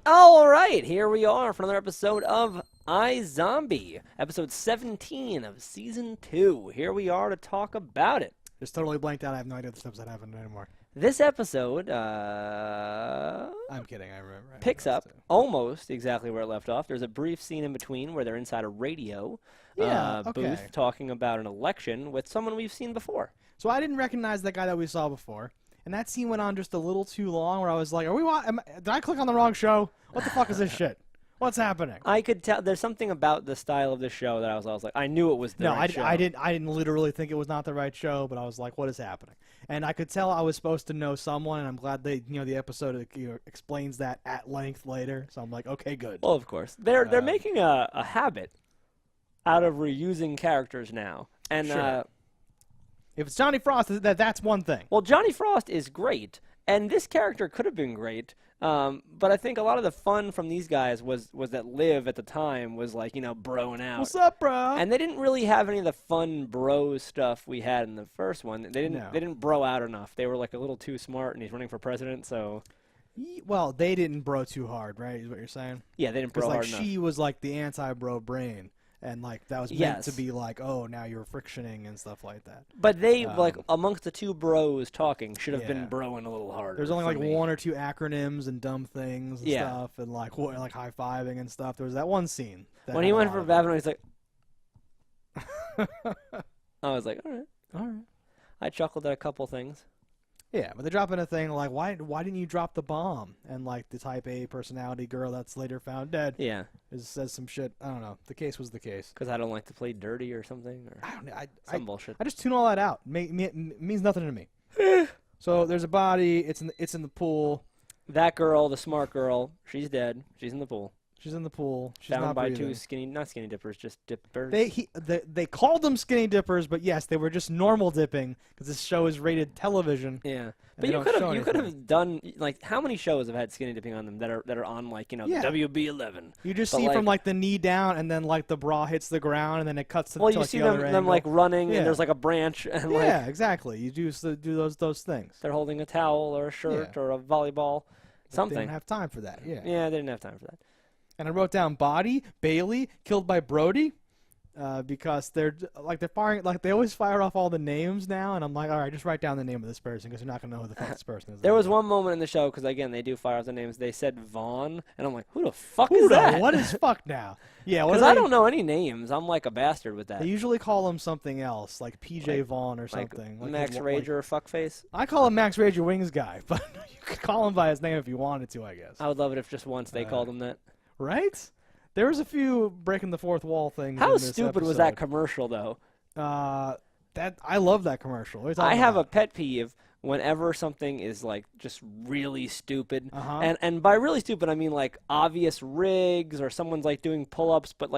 All right, here we are for another episode of iZombie, episode 17 of season 2. Here we are to talk about it. Just totally blanked out. I have no idea what this episode happened anymore. This episode, I'm kidding. I remember. picks up almost exactly where it left off. There's a brief scene in between where they're inside a radio booth talking about an election with someone we've seen before. So I didn't recognize that guy that we saw before. And that scene went on just a little too long where I was like, did I click on the wrong show? What the fuck is this shit? What's happening? I could tell there's something about the style of the show that I was like, I knew it was the right show. I didn't literally think it was not the right show, but I was like, what is happening? And I could tell I was supposed to know someone, and I'm glad the episode explains that at length later. So I'm like, okay, good. Well, of course. They're making a habit out of reusing characters now. And sure. If it's Johnny Frost, that's one thing. Well, Johnny Frost is great, and this character could have been great. But I think a lot of the fun from these guys was that Liv at the time was like, broing out. What's up, bro? And they didn't really have any of the fun bro stuff we had in the first one. They didn't bro out enough. They were like a little too smart, and he's running for president, so. Well, they didn't bro too hard, right? Is what you're saying? Yeah, they didn't bro hard enough. She was like the anti-bro brain. And, that was meant to be like, oh, now you're frictioning and stuff like that. But they, amongst the two bros talking, should have been broing a little harder. There's only, one or two acronims and dumb things and stuff and, high-fiving and stuff. There was that one scene. When he went for Babylon, he's like... I was like, all right. I chuckled at a couple things. Yeah, but they're dropping a thing like, why didn't you drop the bomb? And, the type A personality girl that's later found dead says some shit. I don't know. The case was the case. Because I don't like to play dirty or something? Or I don't know. Some bullshit. I just tune all that out. Means nothing to me. So there's a body. It's in the pool. That girl, the smart girl, she's dead. She's in the pool. She's in the pool. She's found not by breathing. two not skinny dippers, just dippers. They called them skinny dippers, but yes, they were just normal dipping because this show is rated television. Yeah, but you could have done how many shows have had skinny dipping on them that are on WB11? You just see from the knee down, and then the bra hits the ground, and then it cuts to you see them running, and there's a branch, and exactly. You do those things. They're holding a towel or a shirt or a volleyball, something. They didn't have time for that. Yeah, they didn't have time for that. And I wrote down body, Bailey, killed by Brody, because they're firing, they always fire off all the names now, and I'm like, all right, just write down the name of this person, because you're not going to know who the fuck this person is. There was one moment in the show, because again, they do fire off the names, they said Vaughn, and I'm like, who the fuck is that? What is fuck now? Yeah, because I don't know any names. I'm like a bastard with that. They usually call him something else, like PJ Vaughn or something. Max Rager or Fuckface? I call him Max Rager Wings Guy, but you could call him by his name if you wanted to, I guess. I would love it if just once they called him that. Right? There was a few breaking the fourth wall things. How stupid was that commercial, though? I love that commercial. I have a pet peeve whenever something is just really stupid, and by really stupid I mean obvious rigs or someone's doing pull-ups, but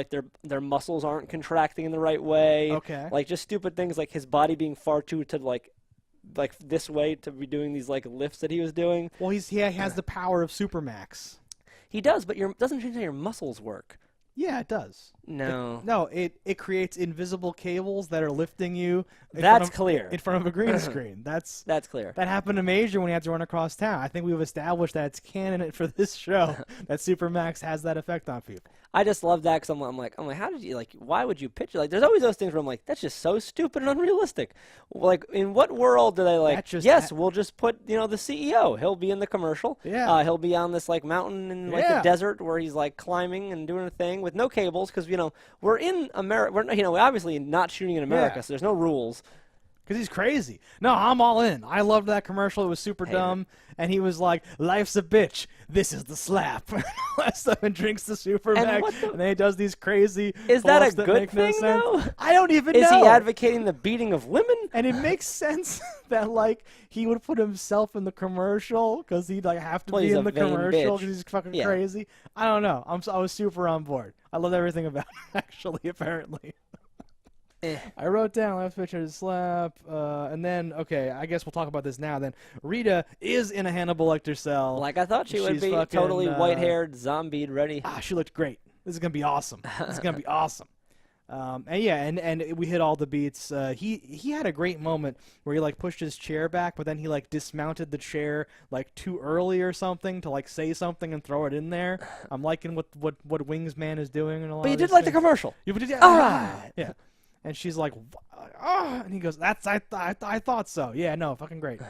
their muscles aren't contracting in the right way. Okay. Just stupid things like his body being far too to this way to be doing these lifts that he was doing. Well, he has the power of Supermax. He does, but doesn't change how your muscles work. Yeah, it does. No. It creates invisible cables that are lifting you. That's clear. In front of a green screen. That's clear. That happened to Major when he had to run across town. I think we've established that it's canon for this show that Supermax has that effect on people. I just love that because I'm like, how did you why would you pitch it? There's always those things where I'm like, that's just so stupid and unrealistic. In what world do they we'll just put the CEO. He'll be in the commercial. Yeah. He'll be on this mountain in the desert where he's climbing and doing a thing with no cables because we're in America. We're obviously not shooting in America, so there's no rules. Because he's crazy. No, I'm all in. I loved that commercial. It was super dumb. And he was like, life's a bitch. This is the slap. And drinks the Supermax. And then he does these crazy Is that a good thing, though? I don't even know. Is he advocating the beating of women? And it makes sense that, he would put himself in the commercial because he'd, have to be in the commercial because he's fucking crazy. I don't know. I was super on board. I loved everything about it, actually, apparently. I wrote down last picture to slap, and then, okay, I guess we'll talk about this now then. Rita is in a Hannibal Lecter cell. I thought she would be totally white-haired, zombied, ready. She looked great. This is going to be awesome. This is going to be awesome. And yeah, and we hit all the beats. He had a great moment where he like pushed his chair back, but then he like dismounted the chair like too early or something to like say something and throw it in there. I'm liking what Wingsman is doing and a lot. But you of did like things. the commercial. You did, all right. Yeah. And she's like, oh, and he goes, I thought so. Yeah, no, fucking great.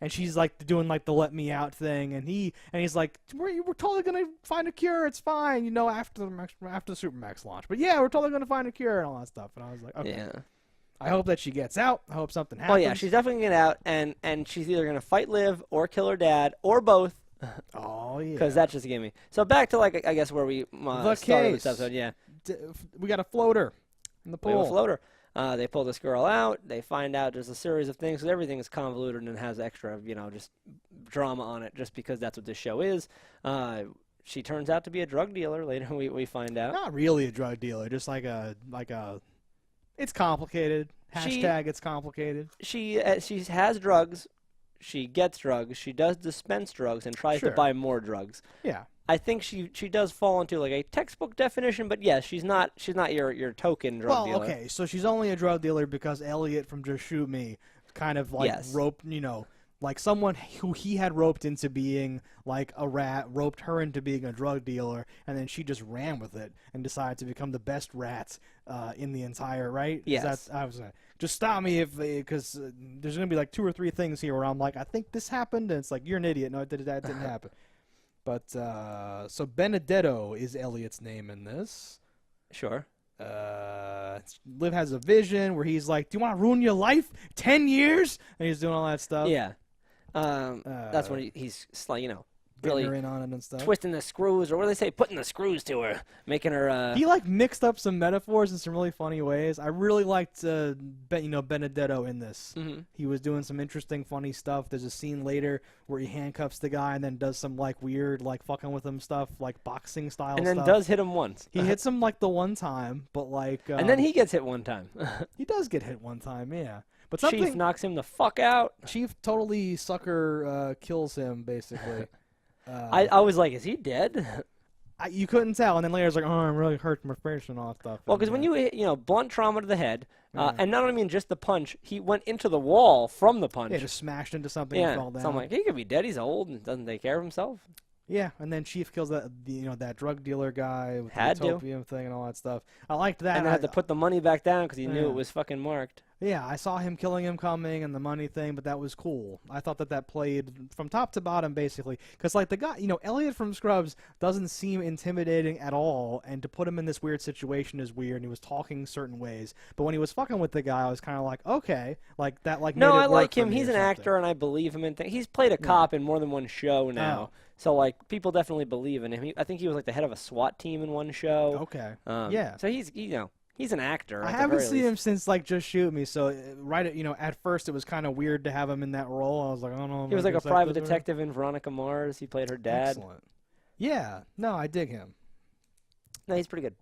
And she's like doing like the let me out thing, and he's like, we're totally gonna find a cure. It's fine, after the Supermax launch. But yeah, we're totally gonna find a cure and all that stuff. And I was like, okay. Yeah. I hope that she gets out. I hope something happens. Oh yeah, she's definitely gonna get out, and she's either gonna fight Liv or kill her dad or both. Oh yeah. Because that's just a gimme. So back to like I guess where we started this episode. Yeah. We got a floater in the pool. We have a floater. They pull this girl out. They find out there's a series of things. Because everything is convoluted and has extra, just drama on it, just because that's what this show is. She turns out to be a drug dealer. Later, we find out. Not really a drug dealer, just like a. It's complicated. Hashtag it's complicated. She has drugs. She gets drugs. She does dispense drugs and tries to buy more drugs. Yeah. I think she does fall into like a textbook definition, but yes, she's not your token drug dealer. Well, okay, so she's only a drug dealer because Elliot from Just Shoot Me kind of like roped, like someone who he had roped into being like a rat, roped her into being a drug dealer, and then she just ran with it and decided to become the best rat in the entire, right? Yes. I was just stop me because there's going to be like 2 or 3 things here where I'm like, I think this happened, and it's like, you're an idiot. No, that didn't happen. But, so Benedetto is Elliot's name in this. Sure. Liv has a vision where he's like, do you want to ruin your life? 10 years? And he's doing all that stuff. Yeah. That's when he's like, really in on it and stuff. Twisting the screws, or what do they say? Putting the screws to her, making her. He like mixed up some metaphors in some really funny ways. I really liked, Benedetto in this. Mm-hmm. He was doing some interesting, funny stuff. There's a scene later where he handcuffs the guy and then does some like weird, like fucking with him stuff, like boxing style. And then stuff. does hit him once. He hits him like the one time, but like. And then he gets hit one time. He does get hit one time, yeah. But Chief knocks him the fuck out. Chief totally sucker kills him basically. I was like, is he dead? You couldn't tell, and then later it's like, oh, I'm really hurt my face and all that stuff. Well, because when you hit, blunt trauma to the head, and not only just the punch, he went into the wall from the punch. Yeah, just smashed into something and fell down. So I'm like, he could be dead. He's old and doesn't take care of himself. Yeah, and then Chief kills that drug dealer guy with the opium thing and all that stuff. I liked that. And I had to put the money back down because he knew it was fucking marked. Yeah, I saw him killing him coming and the money thing, but that was cool. I thought that played from top to bottom, basically. Because, like, the guy, Elliot from Scrubs doesn't seem intimidating at all, and to put him in this weird situation is weird, and he was talking certain ways. But when he was fucking with the guy, I was kind of like, okay. Like, that, like, no, made it I work like for him. me He's or an something. actor, and I believe him in things. He's played a cop in more than one show now. Oh. So, like, people definitely believe in him. I think he was, like, the head of a SWAT team in one show. Okay. Yeah. So he's, he's an actor. I haven't seen him since like Just Shoot Me, so at first it was kind of weird to have him in that role. I was like, oh no. He was like a private detective in Veronica Mars. He played her dad. Excellent. Yeah, no, I dig him. No, he's pretty good.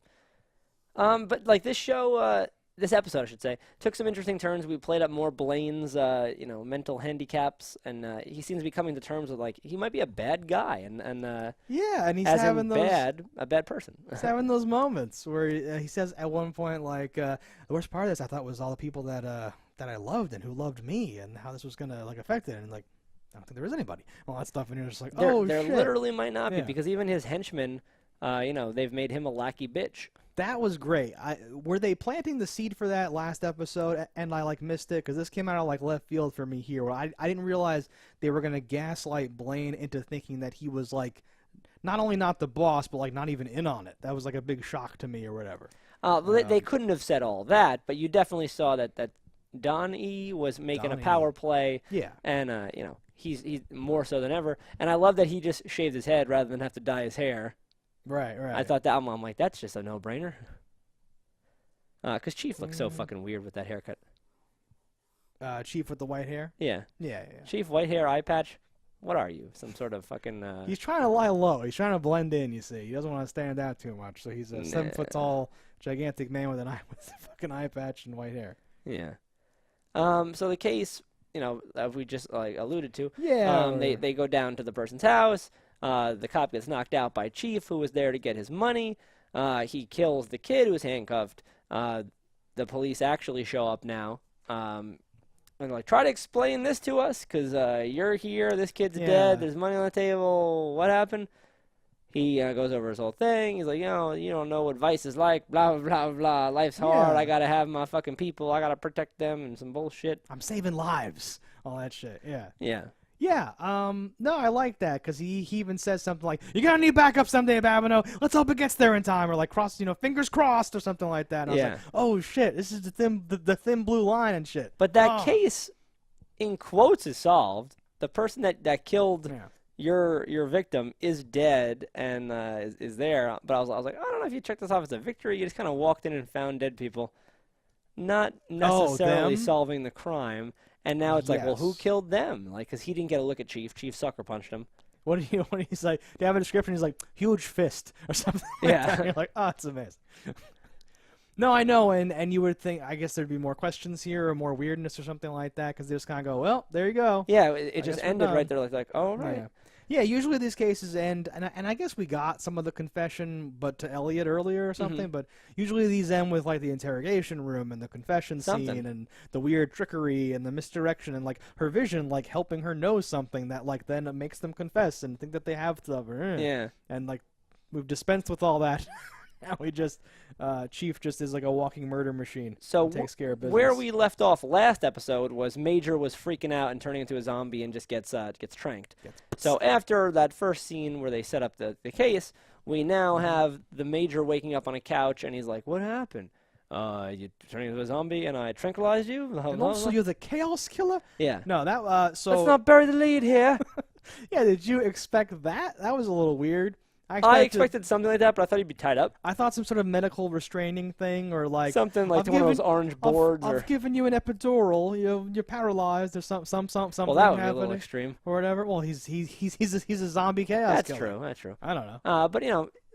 But like this show, this episode I should say, took some interesting turns. We played up more Blaine's, mental handicaps, and he seems to be coming to terms with like he might be a bad guy, and yeah, and he's as having a bad person. He's having those moments where he says at one point like the worst part of this I thought was all the people that I loved and who loved me and how this was gonna like affect it, and like I don't think there is anybody, all that stuff, and you're just like, oh there shit. Literally might not be because even his henchmen, they've made him a lackey bitch. That was great. Were they planting the seed for that last episode, and I like missed it because this came out of like left field for me here. Where I didn't realize they were gonna gaslight Blaine into thinking that he was like not only not the boss, but like not even in on it. That was like a big shock to me or whatever. They couldn't have said all that, but you definitely saw that Don E was making a power play. Yeah, and he's more so than ever. And I love that he just shaved his head rather than have to dye his hair. Right. I thought that, I'm like, that's just a no-brainer. Because Chief looks so fucking weird with that haircut. Chief with the white hair? Yeah. Yeah. Chief, white hair, eye patch. What are you? Some sort of fucking... He's trying to lie low. He's trying to blend in, you see. He doesn't want to stand out too much. So he's a 7-foot-tall, gigantic man with a fucking eye patch and white hair. Yeah. So the case, as we just like alluded to, they go down to the person's house. The cop gets knocked out by Chief, who was there to get his money. He kills the kid who was handcuffed. The police actually show up now. And like, try to explain this to us, because you're here, this kid's dead, there's money on the table, what happened? He goes over his whole thing. He's like, you don't know what vice is like, blah, blah, blah, life's hard, I gotta have my fucking people, I gotta protect them, and some bullshit. I'm saving lives, all that shit, yeah. Yeah. Yeah, no, I like that, because he even says something like, you're gonna need backup someday, Babineau, let's hope it gets there in time, or like, fingers crossed, or something like that. And I was like, oh shit, this is the thin blue line and shit. But that case, in quotes, is solved. The person that killed your victim is dead and is there. But I was like, I don't know if you check this off as a victory. You just kind of walked in and found dead people, not necessarily solving the crime. And now it's like, well, who killed them? Like, because he didn't get a look at Chief. Chief sucker punched him. When he's like, do you have a description? He's like, huge fist or something like that. And you're like, oh, it's amazing. No, I know, and you would think, I guess there'd be more questions here or more weirdness or something like that, because they just kind of go, well, there you go. Yeah, it just ended right there, like, oh, right. Yeah, usually these cases end, and I guess we got some of the confession, but to Elliot earlier or something, but usually these end with, like, the interrogation room and the confession scene and the weird trickery and the misdirection and, like, her vision, like, helping her know something that, like, then it makes them confess and think that they have stuff. Yeah. And, like, we've dispensed with all that. Now we just, Chief just is like a walking murder machine. So takes care of business. Where we left off last episode was Major was freaking out and turning into a zombie and just gets tranked. So after that first scene where they set up the case, we now have the Major waking up on a couch and he's like, what happened? You turning into a zombie and I tranquilized you? And also you're the Chaos Killer? Yeah. No, that, so... Let's not bury the lead here. Yeah, did you expect that? That was a little weird. I expected something like that, but I thought he'd be tied up. I thought some sort of medical restraining thing, or like something like one of those orange boards. I've given you an epidural. You're paralyzed, or something. Well, that would be a little extreme, or whatever. Well, he's a zombie chaos killer. True. That's true. I don't know. But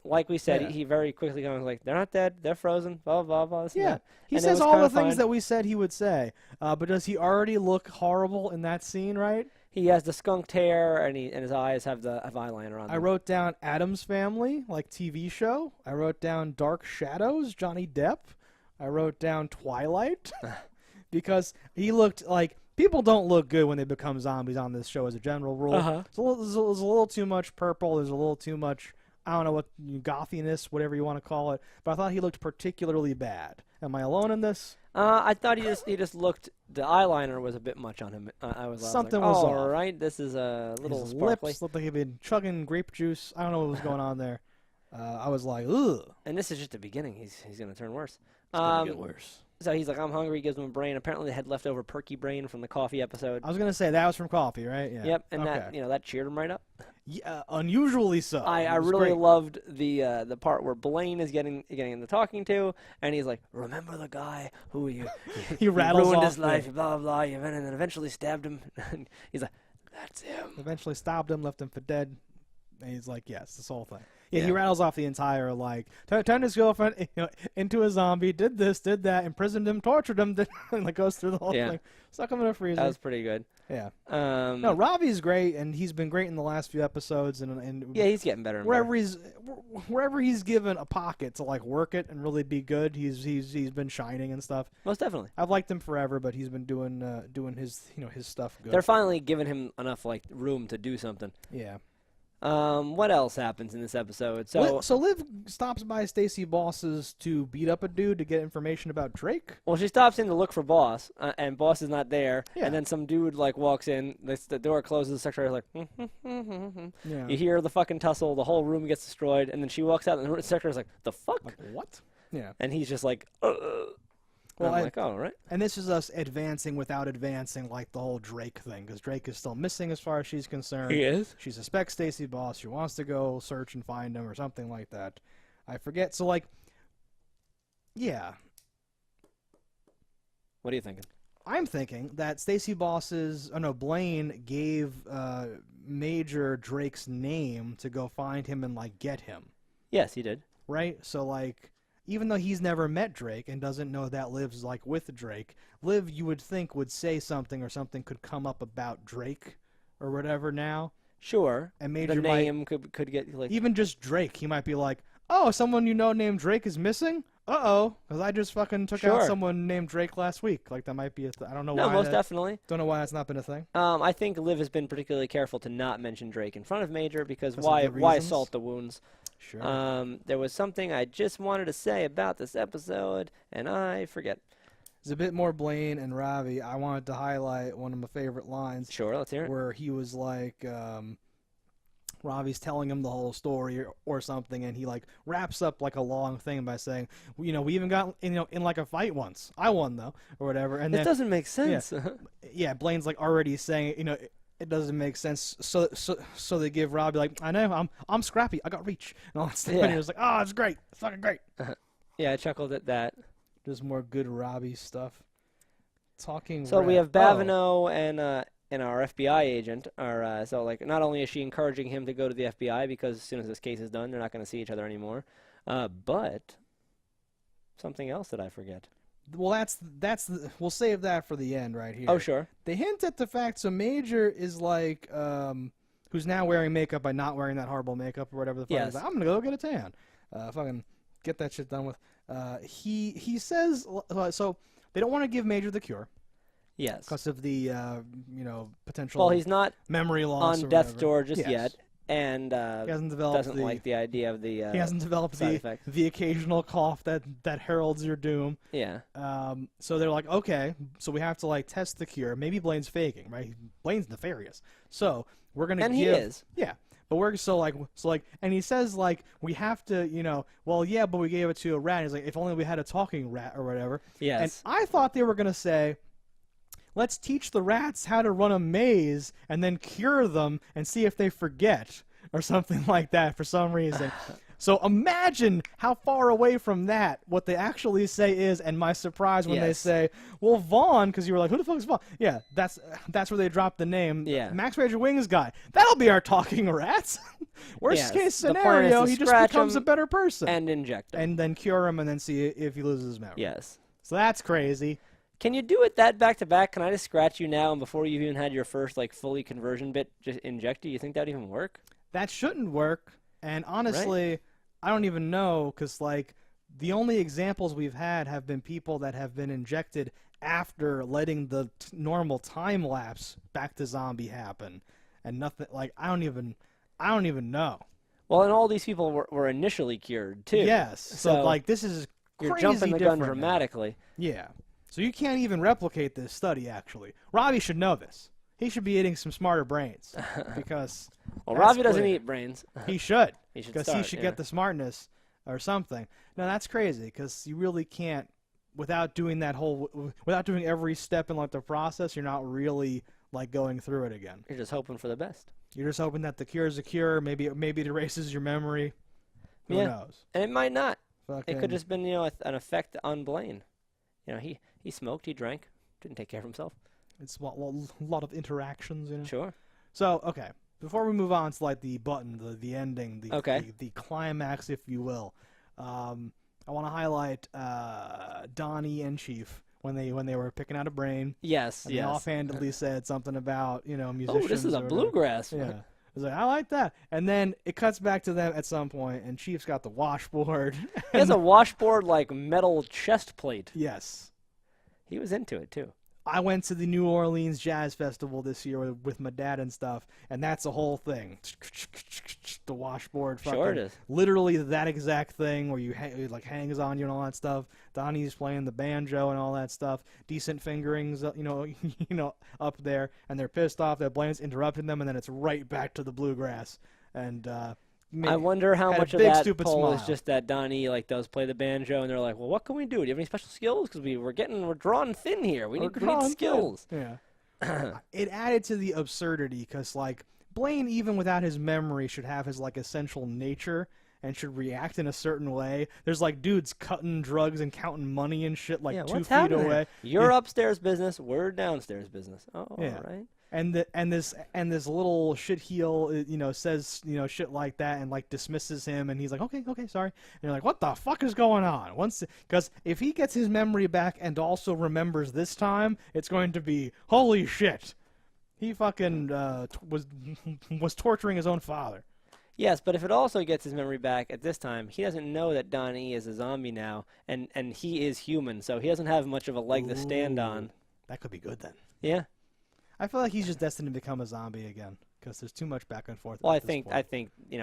like we said, he very quickly goes like, "They're not dead. They're frozen." Blah blah blah. Yeah, he says all the things that we said he would say. But does he already look horrible in that scene? Right. He has the skunked hair, and his eyes have eyeliner on them. I wrote down Addams Family, like TV show. I wrote down Dark Shadows, Johnny Depp. I wrote down Twilight, because he looked like... People don't look good when they become zombies on this show as a general rule. There's a little too much purple. There's a little too much, I don't know, what gothiness, whatever you want to call it. But I thought he looked particularly bad. Am I alone in this? I thought he just looked... The eyeliner was a bit much on him. Something was off. all right. This is a little His sparkly. lips looked like he'd been chugging grape juice. I don't know what was going on there. I was like, ugh. And this is just the beginning. He's going to turn worse. It's going to get worse. So he's like, I'm hungry. He gives him a brain. Apparently, they had leftover Perky brain from the coffee episode. I was going to say that was from coffee, right? Yeah. Yep, and that cheered him right up. Yeah, unusually so. I really loved the part where Blaine is getting the talking to, and he's like, "Remember the guy who he rattles ruined off his life, blah blah, and then eventually stabbed him." And he's like, "That's him." Eventually stabbed him, left him for dead. And he's like, "Yes, this whole thing." Yeah, he rattles off the entire, like, turned his girlfriend into a zombie, did this, did that, imprisoned him, tortured him, and like goes through the whole thing. Stuck him in a freezer. That was pretty good. Yeah. No, Ravi's great, and he's been great in the last few episodes. And yeah, he's getting better. And wherever he's given a pocket to like work it and really be good, he's been shining and stuff. Most definitely. I've liked him forever, but he's been doing his his stuff good. They're finally giving him enough like room to do something. Yeah. What else happens in this episode? So Liv stops by Stacy Boss's to beat up a dude to get information about Drake. Well, she stops in to look for Boss, and Boss is not there. Yeah. And then some dude like walks in. The door closes. The secretary's like, yeah. You hear the fucking tussle. The whole room gets destroyed. And then she walks out, and the secretary's like, "The fuck? Like, what?" Yeah. And he's just like, Well, I'm like, oh, all right. And this is us advancing without advancing, like the whole Drake thing, because Drake is still missing as far as she's concerned. He is? She suspects Stacy Boss. She wants to go search and find him or something like that. I forget. So, like, yeah. What are you thinking? I'm thinking that Blaine gave Major Drake's name to go find him and, like, get him. Yes, he did. Right? So, like... Even though he's never met Drake and doesn't know that Liv's like with Drake, Liv, you would think, would say something or something could come up about Drake or whatever now. Sure. And Major the name could get like... Even just Drake, he might be like, oh, someone you know named Drake is missing? Uh-oh, because I just fucking took out someone named Drake last week. Like, that might be I don't know why. No, most definitely. Don't know why that's not been a thing. I think Liv has been particularly careful to not mention Drake in front of Major because why salt the wounds? Sure. There was something I just wanted to say about this episode, and I forget. There's a bit more Blaine and Ravi. I wanted to highlight one of my favorite lines. Sure, let's hear it. Where he was like... Ravi's telling him the whole story or something, and he like wraps up like a long thing by saying, we even got in like a fight once. I won though, or whatever. And it doesn't make sense. Yeah, Blaine's like already saying, it doesn't make sense. So they give Ravi like, I know, I'm scrappy. I got reach and all that stuff. And he was like, oh, it's great. It's fucking great. Yeah, I chuckled at that. Just more good Ravi stuff. Talking. So we have Bavino and our FBI agent are so like not only is she encouraging him to go to the FBI because as soon as this case is done they're not going to see each other anymore, but something else that I forget. Well, we'll save that for the end right here. Oh sure. They hint at the fact so Major is like who's now wearing makeup by not wearing that horrible makeup or whatever the fuck. Yes. He's like, I'm gonna go get a tan. Fucking get that shit done with. He says so they don't want to give Major the cure. Yes. Because of the, potential. Well, he's not memory loss on death's door just yet, and he hasn't developed doesn't like the idea of the. He hasn't developed the occasional cough that heralds your doom. Yeah. So they're like, okay, so we have to like test the cure. Maybe Blaine's faking, right? Blaine's nefarious. So we're gonna he is. Yeah. But we're and he says like we have to, well, yeah, but we gave it to a rat. He's like, if only we had a talking rat or whatever. Yes. And I thought they were gonna say, let's teach the rats how to run a maze and then cure them and see if they forget or something like that for some reason. So imagine how far away from that what they actually say is, and my surprise when they say, well, Vaughn, because you were like, who the fuck is Vaughn? Yeah, that's where they dropped the name. Yeah. Max Major Wings guy. That'll be our talking rats. Worst case scenario, he just becomes a better person. And inject him. And then cure him and then see if he loses his memory. Yes. So that's crazy. Can you do it that back to back? Can I just scratch you now and before you've even had your first like fully conversion bit just inject you? You think that would even work? That shouldn't work. And honestly, I don't even know because like the only examples we've had have been people that have been injected after letting the normal time lapse back to zombie happen, and nothing like I don't even know. Well, and all these people were initially cured too. Yes. So like this is you're jumping the gun dramatically. Yeah. So you can't even replicate this study, actually. Ravi should know this. He should be eating some smarter brains because... Well, Ravi doesn't eat brains. He should. Because he should get the smartness or something. No, that's crazy because you really can't, without doing every step in like the process, you're not really like going through it again. You're just hoping for the best. You're just hoping that the cure is a cure. Maybe it erases your memory. Who knows? And it might not. It could just been an effect on Blaine. He smoked, he drank, didn't take care of himself. It's a lot of interactions, Sure. So, okay, before we move on to like the button, the ending, the climax, if you will, I want to highlight Donnie and Chief when they were picking out a brain. Yes, They offhandedly said something about musicians. Oh, this is a bluegrass. Yeah. I was like, I like that. And then it cuts back to them at some point, and Chief's got the washboard. He has a washboard like metal chest plate. Yes. He was into it, too. I went to the New Orleans Jazz Festival this year with my dad and stuff, and that's a whole thing. The washboard. Sure it is. Literally that exact thing where it like hangs on you and all that stuff. Donnie's playing the banjo and all that stuff. Decent fingerings, up there, and they're pissed off that Blaine's interrupting them, and then it's right back to the bluegrass. And I wonder how much of that poll is just that Donnie does play the banjo, and they're like, "Well, what can we do? Do you have any special skills? Because we're drawn thin here. We need skills." Thin. Yeah. It added to the absurdity because Blaine, even without his memory, should have his essential nature and should react in a certain way. There's dudes cutting drugs and counting money and shit 2 feet away. You're upstairs business. We're downstairs business. Oh, yeah. All right. And this little shitheel, says shit like that and dismisses him, and he's like, okay, sorry. And you're like, what the fuck is going on? Because if he gets his memory back and also remembers this time, it's going to be holy shit. He fucking was torturing his own father. Yes, but if it also gets his memory back at this time, he doesn't know that Don E is a zombie now, and he is human, so he doesn't have much of a leg to stand on. That could be good then. Yeah. I feel like he's just destined to become a zombie again because there's too much back and forth. Well, I think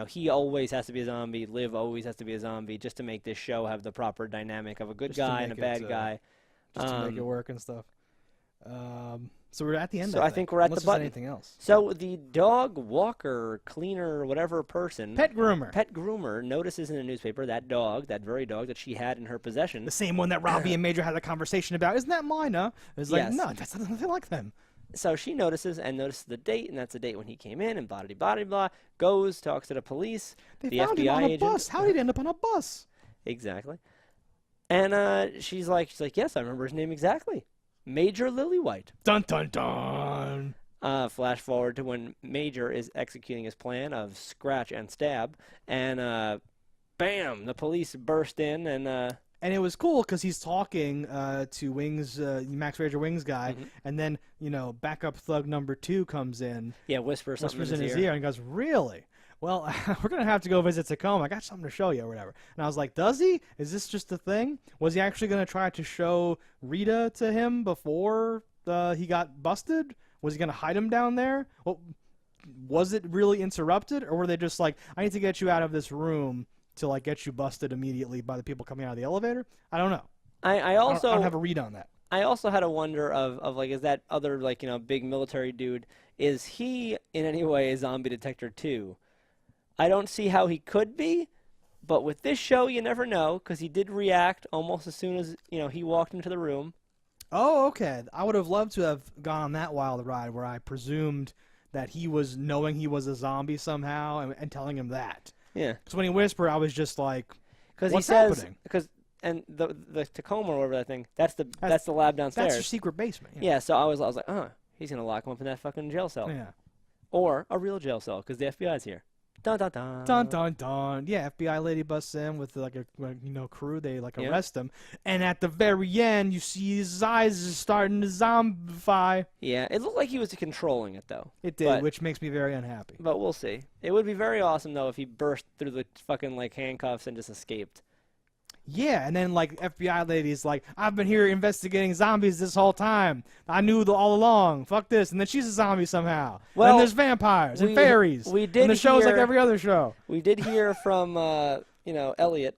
he always has to be a zombie. Liv always has to be a zombie just to make this show have the proper dynamic of a good guy and a bad guy, just to make it work and stuff. So we're at the end. So I think we're at the button. Anything else? So the dog walker, cleaner, whatever person, pet groomer, notices in the newspaper that very dog that she had in her possession, the same one that Robbie and Major had a conversation about. Isn't that mine? Huh? It's like, no, that's nothing like them. So she notices the date, and that's the date when he came in, and blah blah blah. Goes, talks to the police. They found him on a bus. How did he end up on a bus? Exactly. And she's like, yes, I remember his name exactly. Major Lillywhite. Dun dun dun. Flash forward to when Major is executing his plan of scratch and stab, and bam, the police burst in, and it was cool because he's talking to Wings, Max Rager Wings guy, and then backup thug number 2 comes in. Yeah, whispers in his ear, and he goes, "Really? Well, we're going to have to go visit Tacoma. I got something to show you," or whatever. And I was like, does he? Is this just a thing? Was he actually going to try to show Rita to him before he got busted? Was he going to hide him down there? Well, was it really interrupted? Or were they just like, I need to get you out of this room to get you busted immediately by the people coming out of the elevator? I don't know. I don't have a read on that. I also had a wonder of is that other big military dude, is he in any way a zombie detector too? I don't see how he could be, but with this show, you never know, because he did react almost as soon as he walked into the room. Oh, okay. I would have loved to have gone on that wild ride where I presumed that he was knowing he was a zombie somehow and telling him that. Yeah. Because when he whispered, I was just like, "What's he says, happening?" And the Tacoma or whatever that thing, that's the lab downstairs. That's your secret basement. Yeah. So I was like, he's gonna lock him up in that fucking jail cell. Yeah. Or a real jail cell, because the FBI's here. Dun dun dun. Dun dun dun. Yeah, FBI lady busts in with a crew. They arrest him, and at the very end, you see his eyes are starting to zombify. Yeah, it looked like he was controlling it though. It did, which makes me very unhappy. But we'll see. It would be very awesome though if he burst through the fucking handcuffs and just escaped. Yeah, and then FBI lady's like, "I've been here investigating zombies this whole time. I knew all along. Fuck this." And then she's a zombie somehow. Well, and there's vampires and fairies. We did. And the show's like every other show. We did hear from Elliot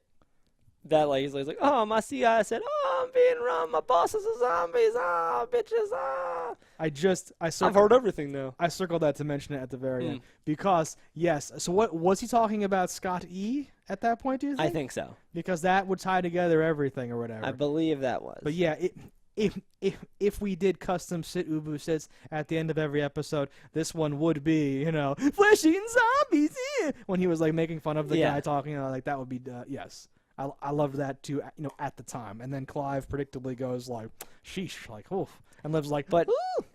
that he's like, "Oh, my CI said, oh, I'm being run. My bosses are zombies. Ah, bitches. Ah." I've heard everything now. I circled that to mention it at the very end because yes. So what was he talking about? Scott E. at that point? Do you think? I think so. Because that would tie together everything or whatever. I believe that was. But yeah, if we did custom sit Ubu sits at the end of every episode, this one would be flesh-eating zombies. Yeah! When he was making fun of the guy talking, that would be yes. I loved that too. At the time, and then Clive predictably goes sheesh, oof, and Liv's but ooh!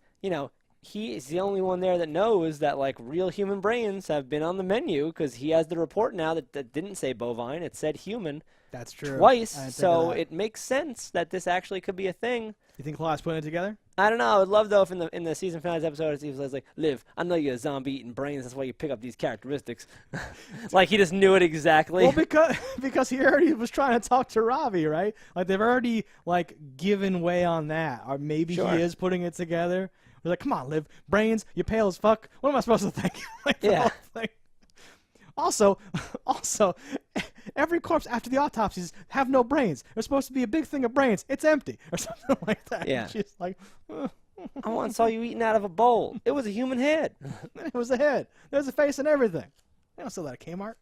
He is the only one there that knows that real human brains have been on the menu, because he has the report now that didn't say bovine, it said human. That's true. Twice, so it makes sense that this actually could be a thing. You think Clive's putting it together? I don't know. I would love though if in the season finale episode he was like, "Liv, I know you're a zombie eating brains. That's why you pick up these characteristics." He just knew it exactly. Well, because he already was trying to talk to Ravi, right? They've already given way on that, or maybe he is putting it together. We're like, "Come on, Liv, brains. You're pale as fuck. What am I supposed to think?" Yeah. Also, every corpse after the autopsies have no brains. There's supposed to be a big thing of brains. It's empty, or something like that. Yeah. And she's like, I once saw you eating out of a bowl. It was a human head. It was a head. There's a face and everything. They don't sell that at Kmart.